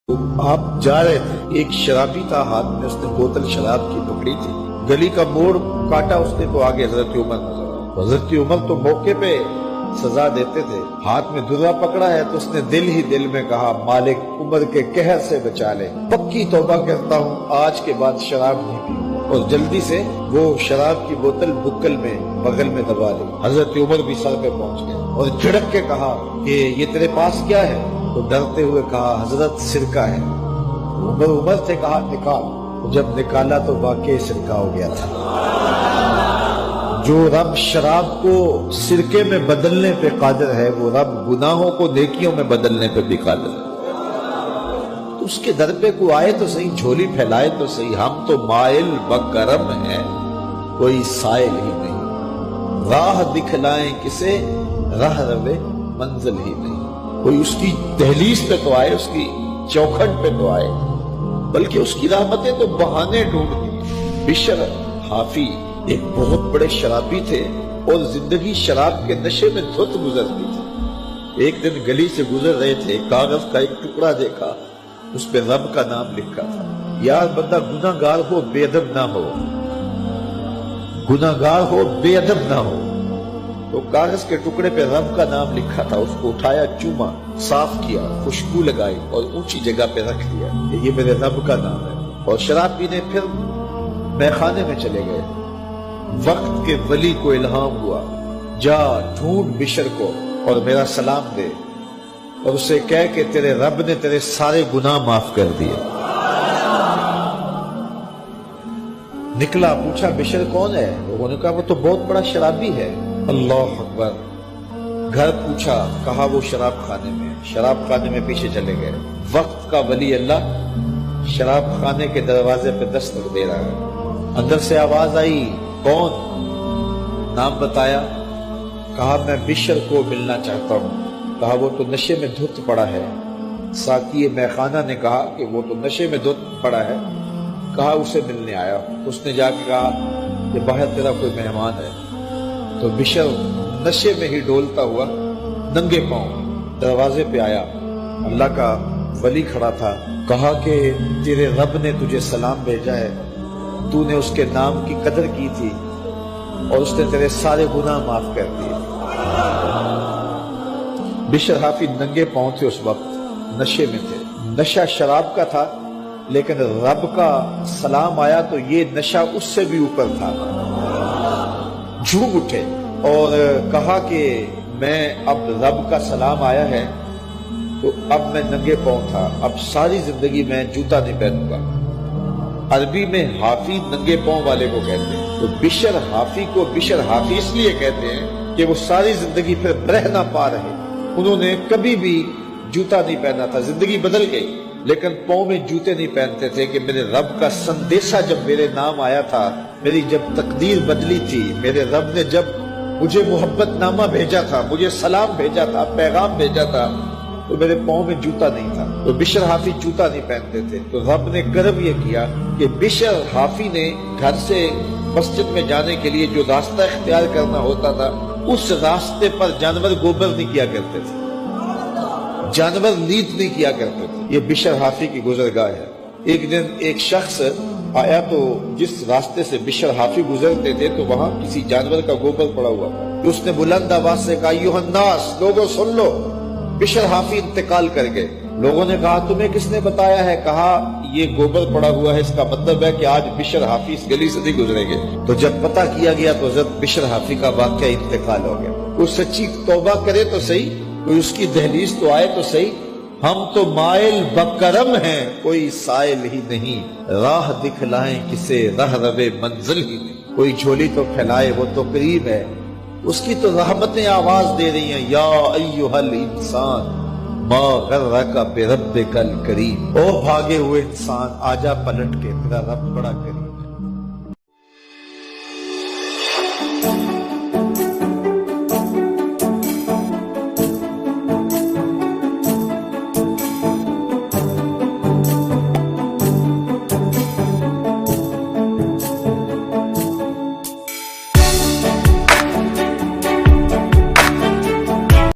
آپ جا رہے تھے، ایک شرابی تھا، ہاتھ میں اس نے بوتل شراب کی پکڑی تھی، گلی کا موڑ کاٹا اس نے تو آگے حضرت عمر نظر آئے۔ حضرت عمر تو موقع پہ سزا دیتے تھے، ہاتھ میں درا پکڑا ہے تو اس نے دل ہی دل میں کہا مالک عمر کے قہر سے بچا لے، پکی توبہ کرتا ہوں آج کے بعد شراب نہیں پیوں، اور جلدی سے وہ شراب کی بوتل بکل میں بغل میں دبا لی۔ حضرت عمر بھی سر پہ پہنچ گئے اور جھڑک کے کہا کہ یہ تیرے پاس کیا ہے؟ تو ڈرتے ہوئے کہا حضرت سرکہ ہے۔ عمر سے کہا نکال، جب نکالا تو واقعی سرکہ ہو گیا تھا۔ جو رب شراب کو سرکے میں بدلنے پہ قادر ہے، وہ رب گناہوں کو نیکیوں میں بدلنے پہ بھی قادر ہے۔ تو اس کے در پہ کوئی آئے تو صحیح، جھولی پھیلائے تو صحیح، ہم تو مائل بکرم ہیں، کوئی سائل ہی نہیں، راہ دکھلائیں کسے راہ روے منزل ہی نہیں۔ کوئی اس کی دہلیز پہ تو آئے، اس کی چوکھٹ پہ تو آئے، بلکہ اس کی رحمتیں تو بہانے ڈھونڈتی۔ بشر حافی ایک بہت بڑے شرابی تھے اور زندگی شراب کے نشے میں دھت گزرتی تھی۔ ایک دن گلی سے گزر رہے تھے، کاغذ کا ایک ٹکڑا دیکھا، اس پہ رب کا نام لکھا تھا۔ یار بندہ گناہ گار ہو بے ادب نہ ہو، گناہ گار ہو بے ادب نہ ہو۔ تو کاغذ کے ٹکڑے پہ رب کا نام لکھا تھا، اس کو اٹھایا، چوما، صاف کیا، خوشبو لگائی اور اونچی جگہ پہ رکھ دیا کہ یہ میرے رب کا نام ہے، اور شراب پینے پھر میخانے میں چلے گئے۔ وقت کے ولی کو الہام ہوا، جا ڈھونڈ بشر کو اور میرا سلام دے اور اسے کہہ کہ تیرے رب نے تیرے سارے گناہ معاف کر دیے۔ نکلا، پوچھا بشر کون ہے؟ لوگوں نے کہا وہ تو بہت بڑا شرابی ہے۔ اللہ اکبر۔ گھر پوچھا، کہا وہ شراب خانے میں۔ شراب خانے میں پیچھے چلے گئے۔ وقت کا ولی اللہ شراب خانے کے دروازے پہ دستک دے رہا ہے۔ اندر سے آواز آئی، کون؟ نام بتایا، کہا میں بشر کو ملنا چاہتا ہوں۔ کہا وہ تو نشے میں دھت پڑا ہے۔ ساقی میخانہ نے کہا کہ وہ تو نشے میں دھت پڑا ہے، کہا اسے ملنے آیا۔ اس نے جا کے کہا کہ باہر تیرا کوئی مہمان ہے۔ تو بشر نشے میں ہی ڈولتا ہوا ننگے پاؤں دروازے پہ آیا۔ اللہ کا ولی کھڑا تھا، کہا کہ تیرے رب نے تجھے سلام بھیجا ہے، تو نے اس کے نام کی قدر کی تھی اور اس نے تیرے سارے گناہ معاف کر دیے۔ بشر حافی ننگے پاؤں تھے، اس وقت نشے میں تھے۔ نشہ شراب کا تھا، لیکن رب کا سلام آیا تو یہ نشہ اس سے بھی اوپر تھا۔ جھوم اٹھے اور کہا کہ میں اب رب کا سلام آیا ہے تو اب میں ننگے پاؤں تھا، اب ساری زندگی میں جوتا نہیں پہنوں گا۔ عربی میں حافی ننگے پاؤں والے کو کہتے ہیں، تو بشر حافی کو بشر حافی اس لیے کہتے ہیں کہ وہ ساری زندگی پھر برہ نہ پا رہے، انہوں نے کبھی بھی جوتا نہیں پہنا تھا، زندگی بدل گئی لیکن پاؤں میں جوتے نہیں پہنتے تھے کہ میرے رب کا سندیشہ جب میرے نام آیا تھا، میری جب تقدیر بدلی تھی، میرے رب نے جب مجھے محبت نامہ بھیجا تھا، مجھے سلام بھیجا تھا، پیغام بھیجا تھا، تو میرے پاؤں میں جوتا نہیں تھا۔ تو بشر حافی جوتا نہیں پہنتے تھے، تو رب نے کرم یہ کیا کہ بشر حافی نے گھر سے مسجد میں جانے کے لیے جو راستہ اختیار کرنا ہوتا تھا، اس راستے پر جانور گوبر نہیں کیا کرتے تھے، جانور لیت نہیں کیا کرتے تھے۔ یہ بشر حافی کی گزرگاہ ہے۔ ایک دن ایک شخص آیا تو جس راستے سے بشر حافی گزرتے تھے تو وہاں کسی جانور کا گوبر پڑا ہوا تھا۔ اس نے بلند آواز سے کہا، ایھا الناس، لوگوں سن لو، بشر حافی انتقال کر گئے۔ لوگوں نے کہا تمہیں کس نے بتایا ہے؟ کہا یہ گوبر پڑا ہوا ہے، اس کا مطلب ہے کہ آج بشر حافی اس گلی سے نہیں گزریں گے۔ تو جب پتہ کیا گیا تو حضرت بشر حافی کا واقعہ انتقال ہو گیا۔ کوئی سچی توبہ کرے تو صحیح، کوئی اس کی دہلیز تو آئے تو صحیح، ہم تو مائل بکرم ہیں، کوئی سائل ہی نہیں، راہ دکھلائیں کسے راہ روے منزل ہی نہیں۔ کوئی جھولی تو پھیلائے، وہ تو کریم ہے، اس کی تو رحمتیں آواز دے رہی ہیں، یا ایھا الانسان ما غرک بربک الکریم، او بھاگے ہوئے انسان آجا پلٹ کے، تیرا رب بڑا کریم۔